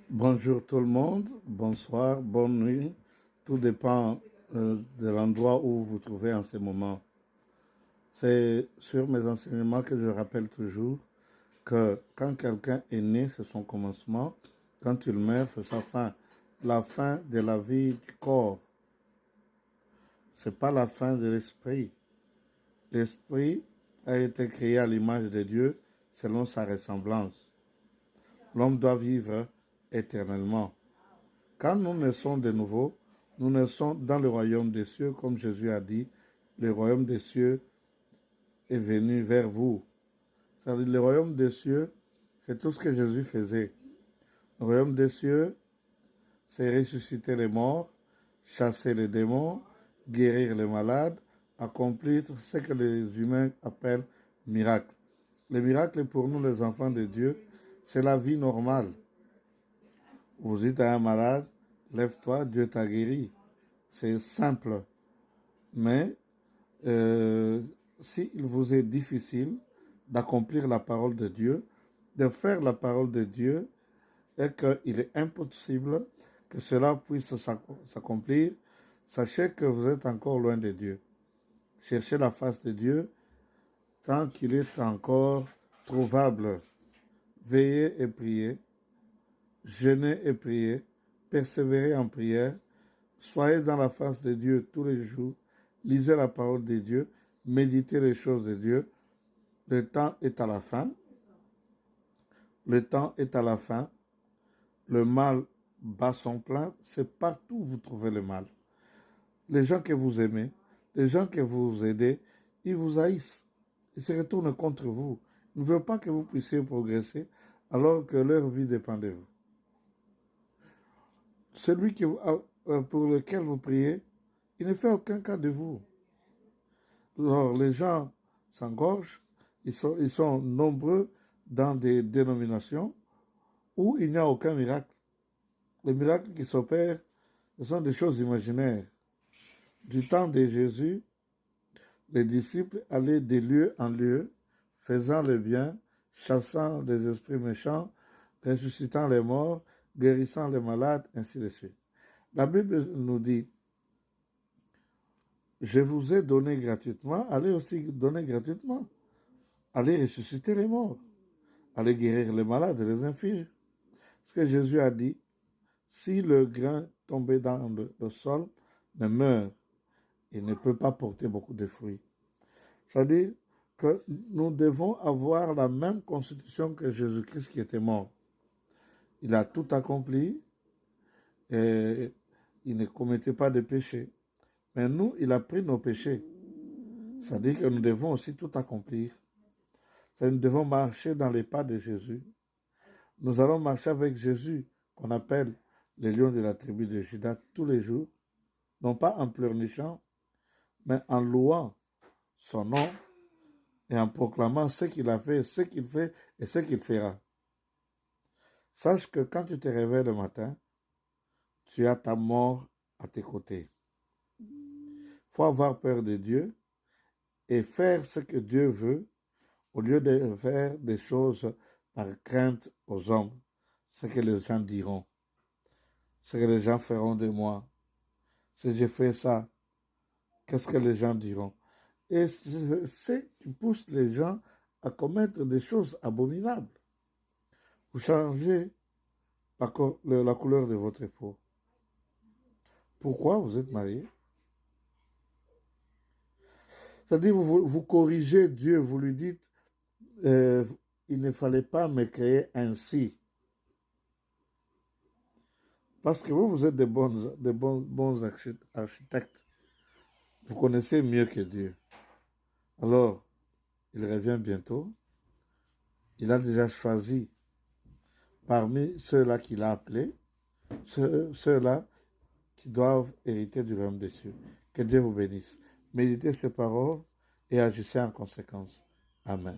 Bonjour tout le monde, bonsoir, bonne nuit. Tout dépend de l'endroit où vous vous trouvez en ce moment. C'est sur mes enseignements que je rappelle toujours que quand quelqu'un est né, c'est son commencement. Quand il meurt, c'est sa fin. La fin de la vie du corps. C'est pas la fin de l'esprit. L'esprit a été créé à l'image de Dieu selon sa ressemblance. L'homme doit vivre éternellement. Quand nous naissons de nouveau, nous naissons dans le royaume des cieux, comme Jésus a dit, le royaume des cieux est venu vers vous. C'est-à-dire, le royaume des cieux, c'est tout ce que Jésus faisait. Le royaume des cieux, c'est ressusciter les morts, chasser les démons, guérir les malades, accomplir ce que les humains appellent miracle. Le miracle, pour nous, les enfants de Dieu, c'est la vie normale. Vous dites à un malade, lève-toi, Dieu t'a guéri. C'est simple. Mais s'il vous est difficile d'accomplir la parole de Dieu, de faire la parole de Dieu, et qu'il est impossible que cela puisse s'accomplir, sachez que vous êtes encore loin de Dieu. Cherchez la face de Dieu tant qu'il est encore trouvable. Veillez et priez, jeûnez et priez, persévérez en prière, soyez dans la face de Dieu tous les jours, lisez la parole de Dieu, méditez les choses de Dieu. Le temps est à la fin. Le temps est à la fin. Le mal bat son plein. C'est partout où vous trouvez le mal. Les gens que vous aimez, les gens que vous aidez, ils vous haïssent. Ils se retournent contre vous. Ils ne veulent pas que vous puissiez progresser alors que leur vie dépend de vous. Celui pour lequel vous priez, il ne fait aucun cas de vous. Alors les gens s'engorgent, ils sont nombreux dans des dénominations où il n'y a aucun miracle. Les miracles qui s'opèrent, ce sont des choses imaginaires. Du temps de Jésus, les disciples allaient de lieu en lieu, faisant le bien, chassant les esprits méchants, ressuscitant les morts, guérissant les malades, ainsi de suite. La Bible nous dit, je vous ai donné gratuitement, allez aussi donner gratuitement. Allez ressusciter les morts. Allez guérir les malades et les infirmes. Ce que Jésus a dit, si le grain tombé dans le sol ne meurt, il ne peut pas porter beaucoup de fruits. C'est-à-dire que nous devons avoir la même constitution que Jésus-Christ qui était mort. Il a tout accompli et il ne commettait pas de péché. Mais nous, il a pris nos péchés. C'est-à-dire que nous devons aussi tout accomplir. C'est-à-dire que nous devons marcher dans les pas de Jésus. Nous allons marcher avec Jésus, qu'on appelle le lion de la tribu de Juda, tous les jours, non pas en pleurnichant, mais en louant son nom et en proclamant ce qu'il a fait, ce qu'il fait et ce qu'il fera. Sache que quand tu te réveilles le matin, tu as ta mort à tes côtés. Il faut avoir peur de Dieu et faire ce que Dieu veut au lieu de faire des choses par crainte aux hommes, ce que les gens diront, ce que les gens feront de moi. Si je fais ça, qu'est-ce que les gens diront? Et c'est ce qui pousse les gens à commettre des choses abominables. Vous changez la couleur de votre peau. Pourquoi vous êtes marié? C'est-à-dire, vous corrigez Dieu, vous lui dites, il ne fallait pas me créer ainsi. Parce que vous êtes des bons architectes. Vous connaissez mieux que Dieu. Alors, il revient bientôt. Il a déjà choisi parmi ceux-là qu'il a appelés, ceux-là qui doivent hériter du royaume des cieux. Que Dieu vous bénisse. Méditez ces paroles et agissez en conséquence. Amen.